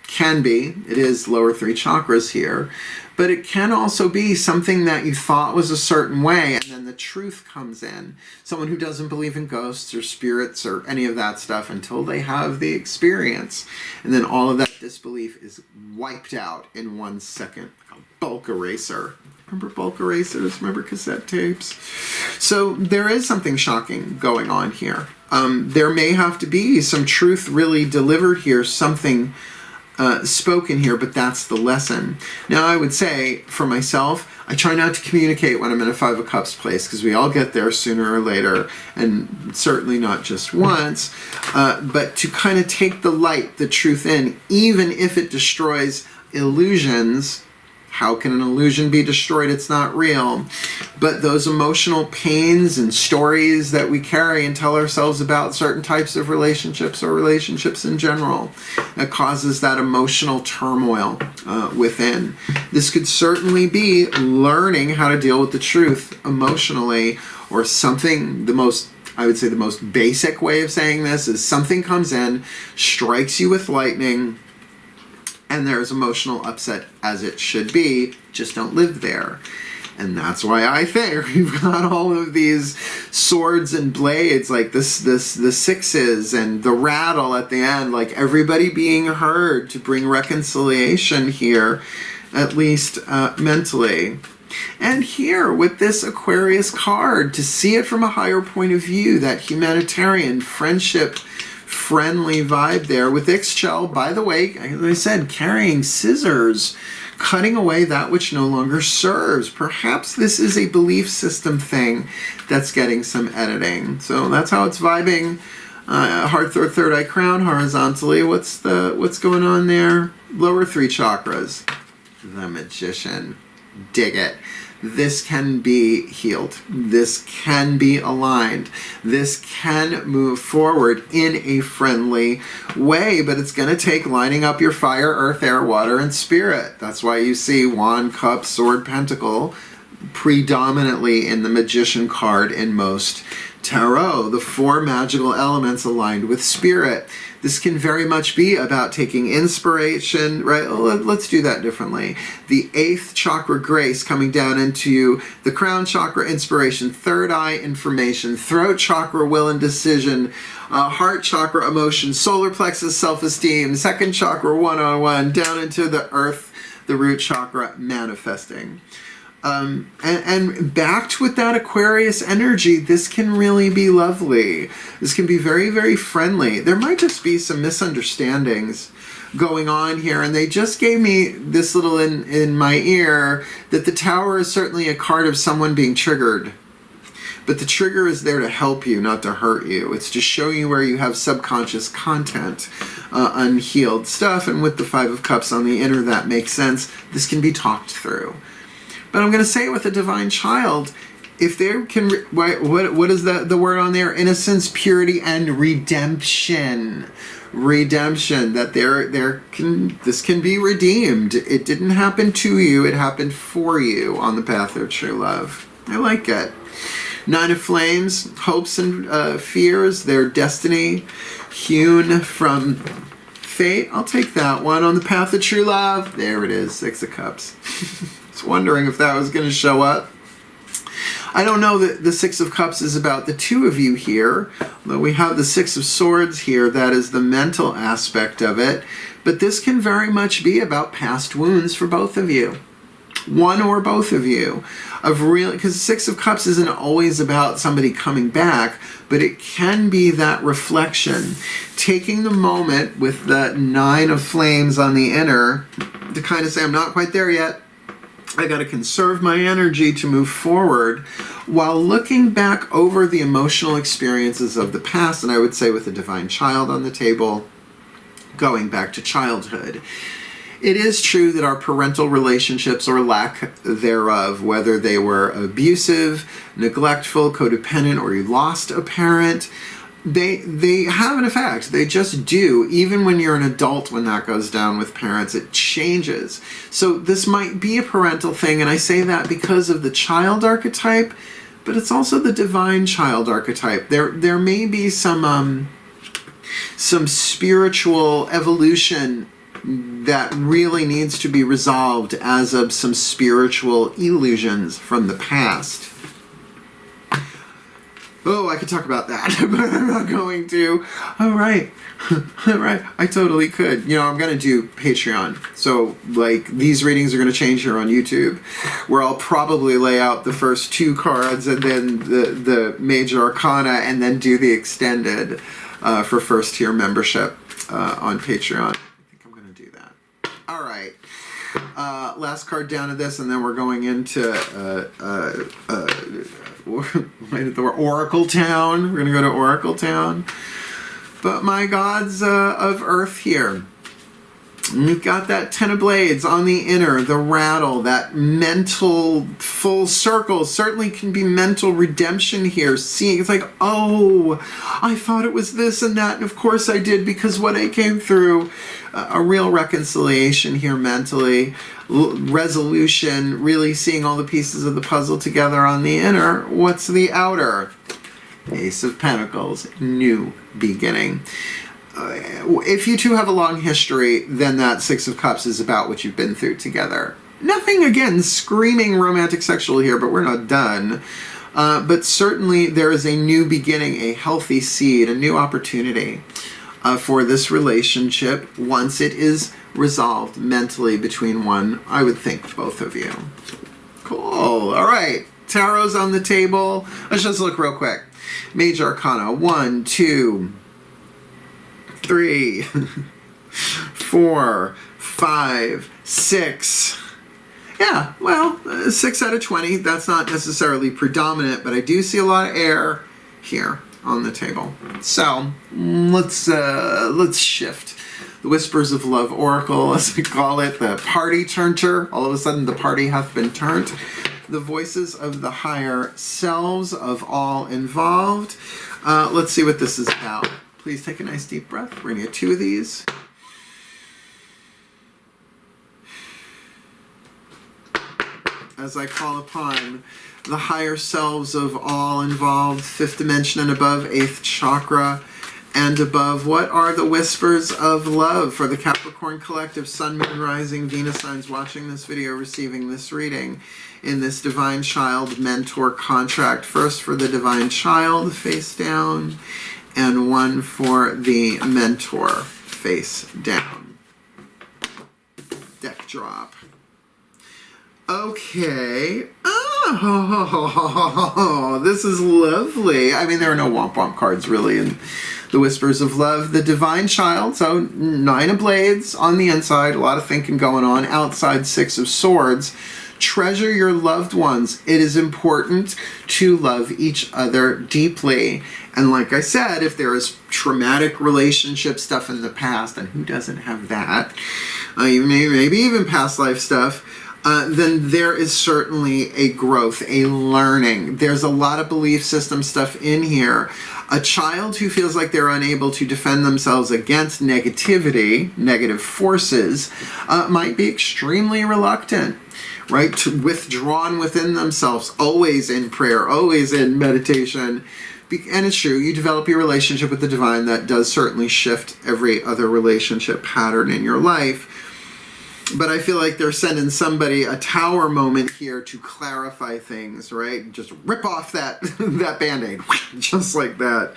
Can be. It is lower 3 chakras here. But it can also be something that you thought was a certain way, and then the truth comes in. Someone who doesn't believe in ghosts or spirits or any of that stuff until they have the experience. And then all of that disbelief is wiped out in 1 second. Like a bulk eraser. Remember bulk erasers? Remember cassette tapes? So there is something shocking going on here. There may have to be some truth really delivered here, something spoken here, but that's the lesson. Now, I would say, for myself, I try not to communicate when I'm in a 5 of Cups place, because we all get there sooner or later, and certainly not just once, but to kind of take the light, the truth in, even if it destroys illusions. How can an illusion be destroyed? It's not real. But those emotional pains and stories that we carry and tell ourselves about certain types of relationships or relationships in general, that causes that emotional turmoil within. This could certainly be learning how to deal with the truth emotionally, or something. I would say the most basic way of saying this is something comes in, strikes you with lightning, and there's emotional upset, as it should be. Just don't live there. And that's why I think we've got all of these swords and blades, like the sixes and the rattle at the end, like everybody being heard to bring reconciliation here, at least mentally. And here with this Aquarius card, to see it from a higher point of view, that humanitarian, friendship, friendly vibe there with Ixchel, by the way, as I said, carrying scissors, cutting away that which no longer serves. Perhaps this is a belief system thing that's getting some editing. So that's how it's vibing. Heart, third eye crown, horizontally. What's going on there? Lower 3 chakras. The Magician. Dig it. This can be healed. This can be aligned. This can move forward in a friendly way, but it's going to take lining up your fire, earth, air, water, and spirit. That's why you see Wand, Cup, Sword, Pentacle predominantly in the Magician card in most tarot. The 4 magical elements aligned with spirit. This can very much be about taking inspiration, right? Let's do that differently. The 8th chakra, grace, coming down into the crown chakra, inspiration, third eye, information, throat chakra, will and decision, heart chakra, emotion, solar plexus, self-esteem, second chakra, one-on-one, down into the earth, the root chakra, manifesting. And backed with that Aquarius energy, this can really be lovely. This can be very, very friendly. There might just be some misunderstandings going on here, and they just gave me this little in my ear that the Tower is certainly a card of someone being triggered. But the trigger is there to help you, not to hurt you. It's to show you where you have subconscious content, unhealed stuff, and with the 5 of Cups on the inner, that makes sense. This can be talked through. But I'm going to say with a divine child, if there can, what is the word on there? Innocence, purity, and redemption. Redemption, that this can be redeemed. It didn't happen to you, it happened for you on the path of true love. I like it. 9 of Flames, hopes and fears, their destiny, hewn from fate. I'll take that one on the path of true love. There it is, 6 of Cups. Wondering if that was going to show up. I don't know that the 6 of Cups is about the 2 of you here, though we have the 6 of Swords here. That is the mental aspect of it. But this can very much be about past wounds for both of you. One or both of you. Because 6 of Cups isn't always about somebody coming back, but it can be that reflection. Taking the moment with the 9 of Flames on the inner to kind of say, I'm not quite there yet. I got to conserve my energy to move forward, while looking back over the emotional experiences of the past. And I would say with the divine child on the table, going back to childhood. It is true that our parental relationships, or lack thereof, whether they were abusive, neglectful, codependent, or you lost a parent, they have an effect. They just do. Even when you're an adult, when that goes down with parents, it changes. So this might be a parental thing, and I say that because of the child archetype, but it's also the divine child archetype. There may be some spiritual evolution that really needs to be resolved as of some spiritual illusions from the past. Oh, I could talk about that, but I'm not going to. All right. All right. I totally could. You know, I'm going to do Patreon. So, like, these readings are going to change here on YouTube, where I'll probably lay out the first 2 cards and then the major arcana and then do the extended for first tier membership on Patreon. I think I'm going to do that. All right. Last card down to this, and then we're going into Oracle Town. We're going to go to Oracle Town. But my gods of Earth here. We've got that 10 of Blades on the inner, the rattle, that mental full circle. Certainly can be mental redemption here. Seeing, it's like, oh, I thought it was this and that, and of course I did because what I came through. A real reconciliation here mentally. Resolution, really seeing all the pieces of the puzzle together on the inner. What's the outer? Ace of Pentacles, new beginning. If you two have a long history, then that Six of Cups is about what you've been through together. Nothing, again, screaming romantic sexual here, but we're not done. But certainly there is a new beginning, a healthy seed, a new opportunity for this relationship once it is resolved mentally between one, I would think, both of you. Cool. All right. Tarot's on the table. Let's just look real quick. Major Arcana. 1, 2, 3, 4, 5, 6. Yeah, well, 6 out of 20. That's not necessarily predominant, but I do see a lot of air here on the table. So let's shift. The Whispers of Love Oracle, as we call it, the party turner. All of a sudden, the party hath been turned. The voices of the higher selves of all involved. Let's see what this is about. Please take a nice deep breath. We're going to get 2 of these. As I call upon the higher selves of all involved, 5th dimension and above, 8th chakra and above. What are the whispers of love for the Capricorn collective, Sun, Moon, Rising, Venus signs watching this video, receiving this reading in this Divine Child Mentor contract? First for the Divine Child, face down, and one for the Mentor, face down. Deck drop. Okay. Oh, this is lovely. I mean, there are no womp-womp cards, really, in the Whispers of Love. The Divine Child, so 9 of Blades on the inside, a lot of thinking going on. Outside, 6 of Swords. Treasure your loved ones. It is important to love each other deeply. And like I said, if there is traumatic relationship stuff in the past, and who doesn't have that, maybe even past life stuff, then there is certainly a growth, a learning. There's a lot of belief system stuff in here. A child who feels like they're unable to defend themselves against negativity, negative forces, might be extremely reluctant, right? Withdrawn within themselves, always in prayer, always in meditation. And it's true, you develop your relationship with the divine. That does certainly shift every other relationship pattern in your life. But I feel like they're sending somebody a tower moment here to clarify things, right? Just rip off that Band-Aid, just like that.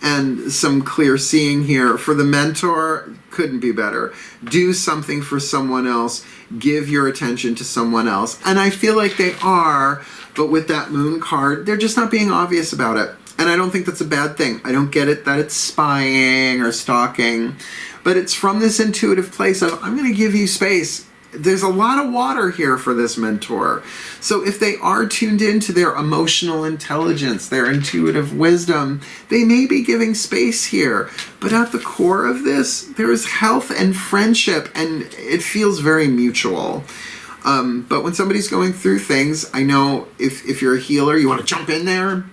And some clear seeing here. For the mentor, couldn't be better. Do something for someone else. Give your attention to someone else. And I feel like they are, but with that moon card, they're just not being obvious about it. And I don't think that's a bad thing. I don't get it that it's spying or stalking. But it's from this intuitive place of, I'm going to give you space. There's a lot of water here for this mentor. So if they are tuned into their emotional intelligence, their intuitive wisdom, they may be giving space here. But at the core of this, there is health and friendship, and it feels very mutual. But when somebody's going through things, I know if you're a healer, you want to jump in there.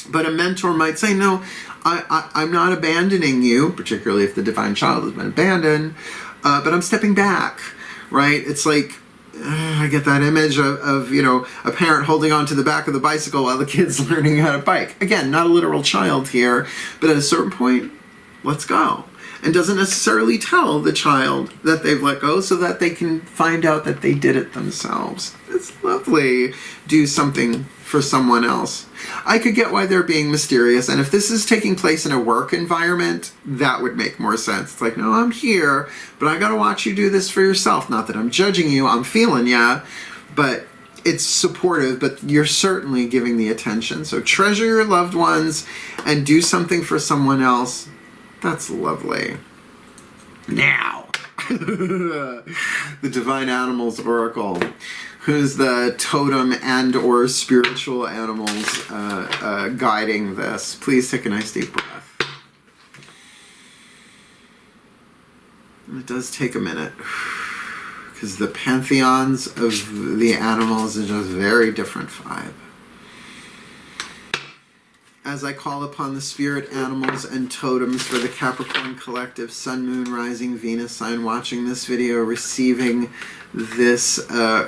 But a mentor might say, no, I'm not abandoning you, particularly if the divine child has been abandoned, but I'm stepping back, right? It's like I get that image of, you know, a parent holding on to the back of the bicycle while the kid's learning how to bike. Again, not a literal child here, but at a certain point, let's go. And doesn't necessarily tell the child that they've let go so that they can find out that they did it themselves. It's lovely. Do something for someone else. I could get why they're being mysterious, and if this is taking place in a work environment, that would make more sense. It's like, no, I'm here, but I gotta watch you do this for yourself. Not that I'm judging you, I'm feeling ya, but it's supportive, but you're certainly giving the attention. So treasure your loved ones and do something for someone else. That's lovely. Now, the Divine Animals Oracle. Who's the totem and or spiritual animals guiding this? Please take a nice deep breath. And it does take a minute, because the pantheons of the animals is just very different vibe. As I call upon the spirit animals and totems for the Capricorn collective, Sun, Moon, Rising, Venus sign watching this video, receiving this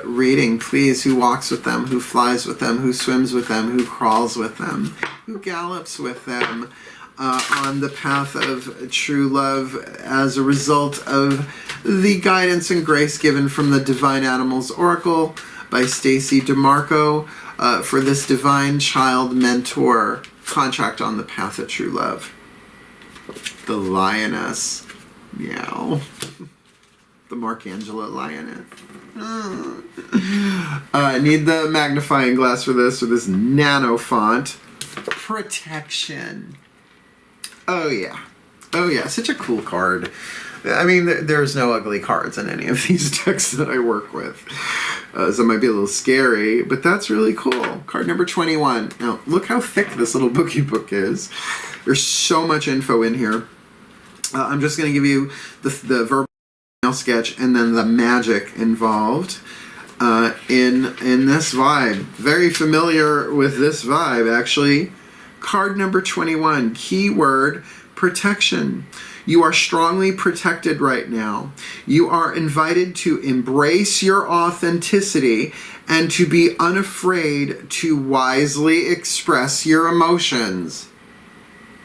reading, please, who walks with them, who flies with them, who swims with them, who crawls with them, who gallops with them on the path of true love as a result of the guidance and grace given from the Divine Animals Oracle by Stacy DeMarco for this Divine Child Mentor contract on the path of true love. The Lioness. Meow. The Angelo Lioness. I need the magnifying glass for this nano font. Protection. Oh yeah. Oh yeah, such a cool card. I mean, there's no ugly cards in any of these decks that I work with. So it might be a little scary, but that's really cool. Card number 21. Now, look how thick this little bookie book is. There's so much info in here. I'm just going to give you the verbal sketch and then the magic involved in this vibe. Very familiar with this vibe, actually. Card number 21. Keyword, protection. You are strongly protected right now. You are invited to embrace your authenticity and to be unafraid to wisely express your emotions.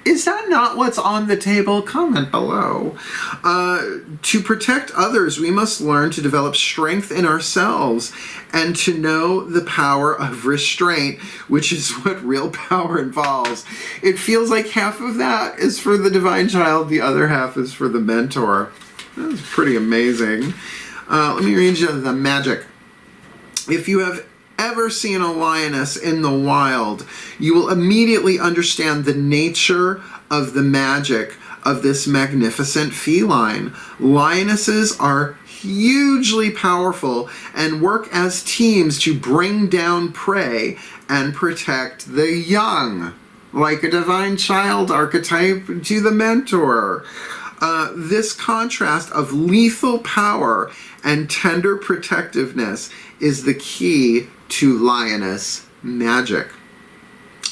Is that not what's on the table? Comment below. To protect others, we must learn to develop strength in ourselves and to know the power of restraint, which is what real power involves. It feels like half of that is for the Divine Child, the other half is for the mentor. That's pretty amazing. Let me read you the magic. If you have ever seen a lioness in the wild, you will immediately understand the nature of the magic of this magnificent feline. Lionesses are hugely powerful and work as teams to bring down prey and protect the young, like a Divine Child archetype to the mentor. This contrast of lethal power and tender protectiveness is the key to lioness magic.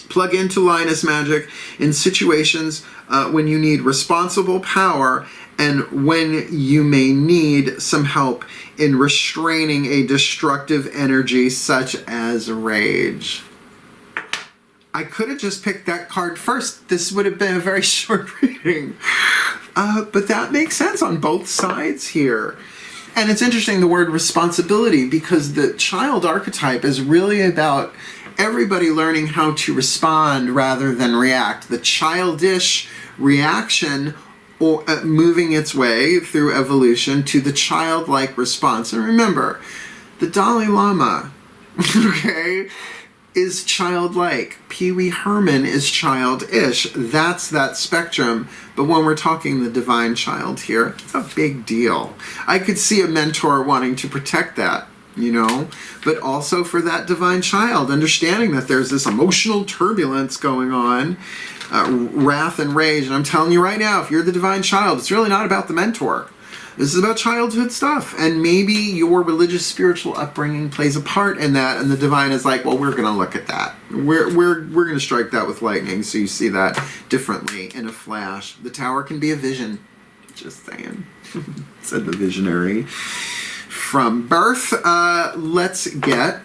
Plug into lioness magic in situations when you need responsible power and when you may need some help in restraining a destructive energy such as rage. I could have just picked that card first. This would have been a very short reading. But that makes sense on both sides here. And it's interesting, the word responsibility, because the child archetype is really about everybody learning how to respond rather than react. The childish reaction or moving its way through evolution to the childlike response. And remember, the Dalai Lama, okay, is childlike. Pee Wee Herman is childish. That's that spectrum. But when we're talking the Divine Child here, it's a big deal. I could see a mentor wanting to protect that, you know, but also for that Divine Child, understanding that there's this emotional turbulence going on, wrath and rage. And I'm telling you right now, if you're the Divine Child, it's really not about the mentor. This is about childhood stuff, and maybe your religious, spiritual upbringing plays a part in that, and the Divine is like, well, we're going to look at that. We're going to strike that with lightning, so you see that differently in a flash. The tower can be a vision. Just saying. Said the visionary. from birth. Let's get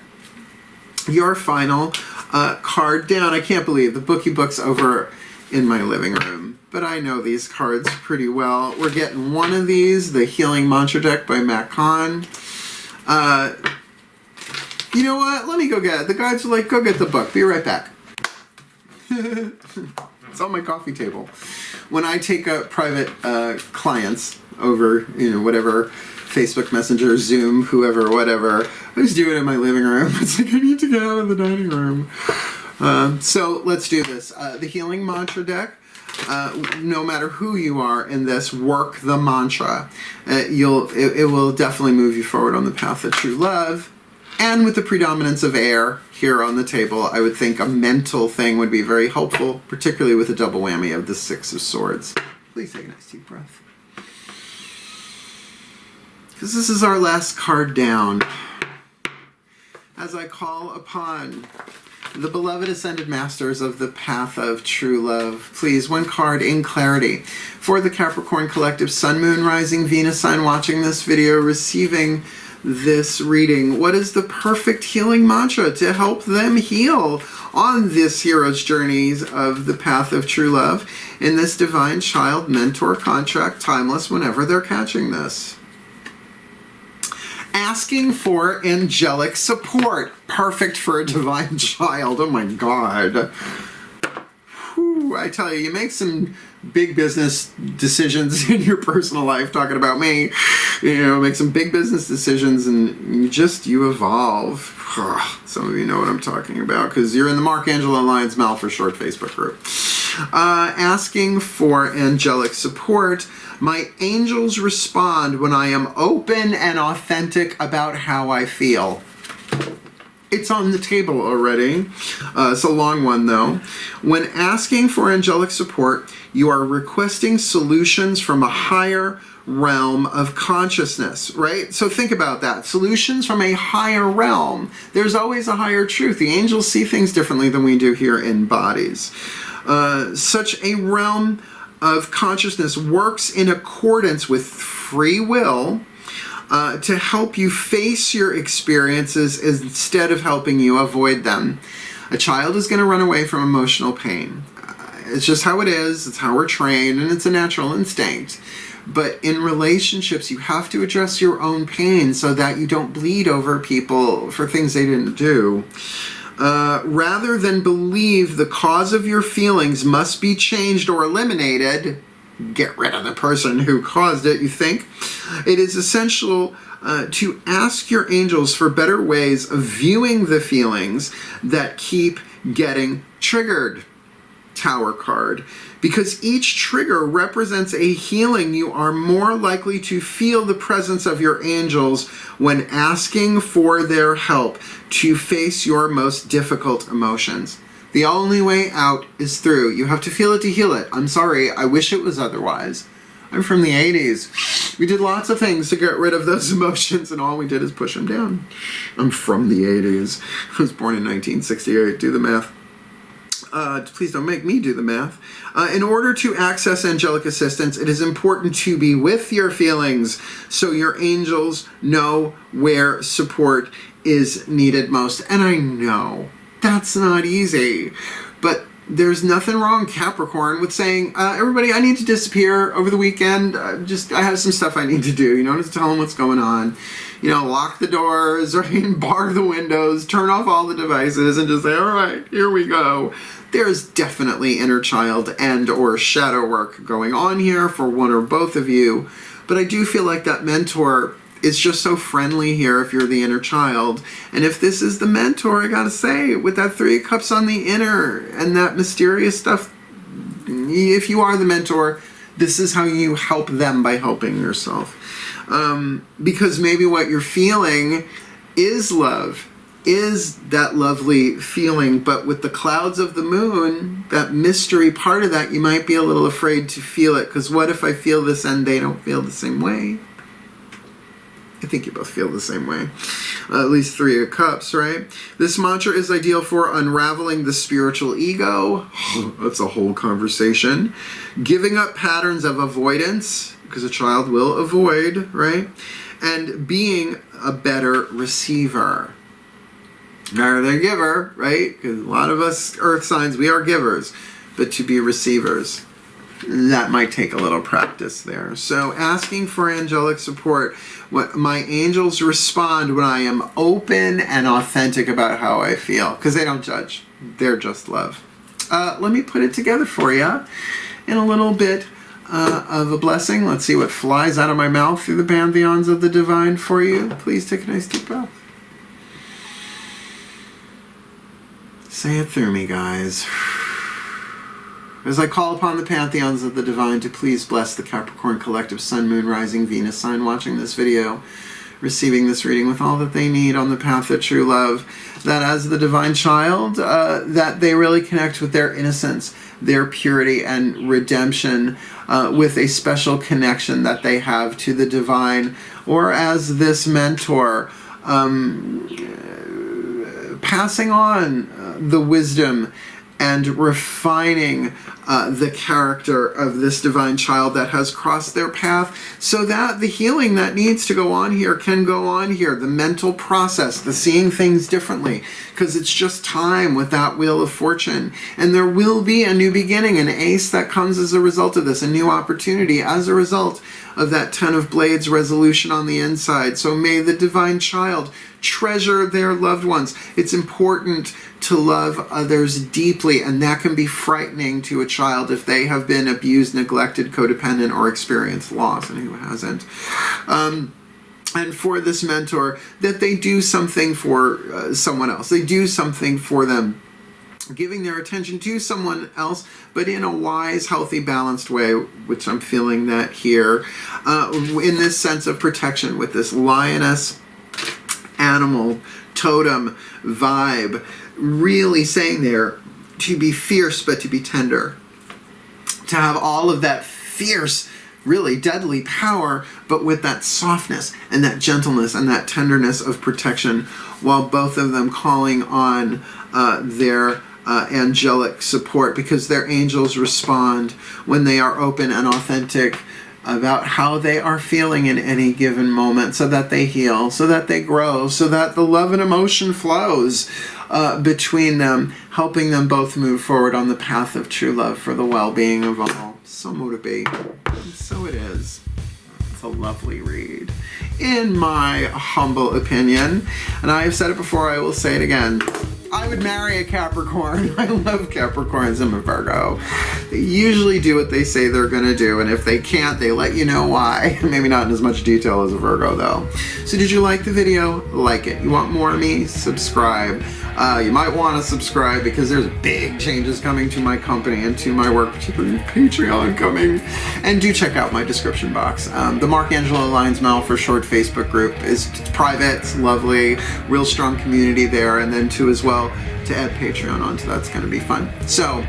your final card down. I can't believe the book's over in my living room, but I know these cards pretty well. We're getting one of these, the Healing Mantra deck by Matt Kahn. You know what? Let me go get it. The guys are like, go get the book. Be right back. It's on my coffee table. When I take private clients over, whatever, Facebook Messenger, Zoom, whoever, whatever, I just do it in my living room. It's like, I need to get out of the dining room. So let's do this. The Healing Mantra deck. No matter who you are in this, work the mantra. It will definitely move you forward on the path of true love. And with the predominance of air here on the table, I would think a mental thing would be very helpful, particularly with a double whammy of the Six of Swords. Please take a nice deep breath. Because this is our last card down. As I call upon the beloved ascended masters of the path of true love, please, one card in clarity for the Capricorn collective, Sun, Moon, Rising, Venus sign watching this video, receiving this reading. What is the perfect healing mantra to help them heal on this hero's journeys of the path of true love in this divine child mentor contract, timeless whenever they're catching this? Asking for angelic support. Perfect for a divine child. Oh my God. Whew, I tell you, you make some big business decisions in your personal life, talking about me, make some big business decisions and you evolve. Some of you know what I'm talking about because you're in the Mark Angelo Lyons Mal for Short Facebook group. Asking for angelic support. My angels respond when I am open and authentic about how I feel. It's on the table already. It's a long one though. When asking for angelic support, you are requesting solutions from a higher realm of consciousness, right? So think about that. Solutions from a higher realm. There's always a higher truth. The angels see things differently than we do here in bodies. Such a realm of consciousness works in accordance with free will to help you face your experiences instead of helping you avoid them. A child is going to run away from emotional pain. It's just how it is. It's how we're trained, and it's a natural instinct. But in relationships, you have to address your own pain so that you don't bleed over people for things they didn't do. Rather than believe the cause of your feelings must be changed or eliminated, get rid of the person who caused it, you think? It is essential to ask your angels for better ways of viewing the feelings that keep getting triggered. Tower card. Because each trigger represents a healing, you are more likely to feel the presence of your angels when asking for their help to face your most difficult emotions. The only way out is through. You have to feel it to heal it. I'm sorry, I wish it was otherwise. I'm from the 80s. We did lots of things to get rid of those emotions, and all we did is push them down. I'm from the 80s. I was born in 1968. Do the math. Please don't make me do the math. In order to access angelic assistance, it is important to be with your feelings so your angels know where support is needed most. And I know that's not easy, but there's nothing wrong, Capricorn, with saying, everybody, I need to disappear over the weekend. I have some stuff I need to do, just tell them what's going on. Lock the doors, right? Bar the windows, turn off all the devices, and just say, all right, here we go. There's definitely inner child and or shadow work going on here for one or both of you. But I do feel like that mentor is just so friendly here if you're the inner child. And if this is the mentor, I gotta say, with that Three of Cups on the inner and that mysterious stuff, if you are the mentor, this is how you help them by helping yourself. Because maybe what you're feeling is love, is that lovely feeling, but with the clouds of the moon, that mystery part of that, you might be a little afraid to feel it, because what if I feel this and they don't feel the same way? I think you both feel the same way. At least Three of Cups, right? This mantra is ideal for unraveling the spiritual ego. That's a whole conversation. Giving up patterns of avoidance, because a child will avoid, right? and being a better receiver. Rather than giver, right? Because a lot of us earth signs, we are givers, but to be receivers, that might take a little practice there. So asking for angelic support, what my angels respond when I am open and authentic about how I feel, because they don't judge, they're just love. Let me put it together for you in a little bit of a blessing. Let's see what flies out of my mouth through the pantheons of the divine for you. Please take a nice deep breath. Say it through me, guys. As I call upon the pantheons of the divine to please bless the Capricorn collective Sun, Moon, Rising, Venus sign watching this video, receiving this reading with all that they need on the path of true love, that as the divine child, that they really connect with their innocence, their purity and redemption, with a special connection that they have to the divine, or as this mentor, passing on the wisdom and refining the character of this divine child that has crossed their path, so that the healing that needs to go on here can go on here. The mental process, the seeing things differently, because it's just time with that wheel of fortune. And there will be a new beginning, an ace that comes as a result of this, a new opportunity as a result of that 10 of Blades resolution on the inside. So may the divine child treasure their loved ones. It's important to love others deeply, and that can be frightening to a child if they have been abused, neglected, codependent, or experienced loss, and who hasn't. And for this mentor, that they do something for someone else. They do something for them, giving their attention to someone else, but in a wise, healthy, balanced way, which I'm feeling that here, in this sense of protection with this lioness animal totem vibe, really saying there to be fierce but to be tender, to have all of that fierce, really deadly power, but with that softness and that gentleness and that tenderness of protection, while both of them calling on their angelic support, because their angels respond when they are open and authentic about how they are feeling in any given moment, so that they heal, so that they grow, so that the love and emotion flows between them, helping them both move forward on the path of true love for the well-being of all. So mote be. And so it is. It's a lovely read, in my humble opinion. And I have said it before, I will say it again. I would marry a Capricorn. I love Capricorns. I'm a Virgo. They usually do what they say they're going to do, and if they can't, they let you know why. Maybe not in as much detail as a Virgo, though. So did you like the video? Like it. You want more of me? Subscribe. You might want to subscribe because there's big changes coming to my company and to my work, particularly Patreon coming. And do check out my description box. The Mark Angelo Lyons Mal for short Facebook group is private. It's lovely. Real strong community there. And then too as well, to add Patreon onto that's going to be fun. So,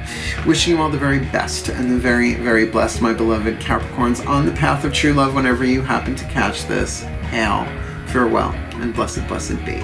wishing you all the very best and the very, very blessed, my beloved Capricorns, on the path of true love whenever you happen to catch this. Hail, farewell, and blessed, blessed be.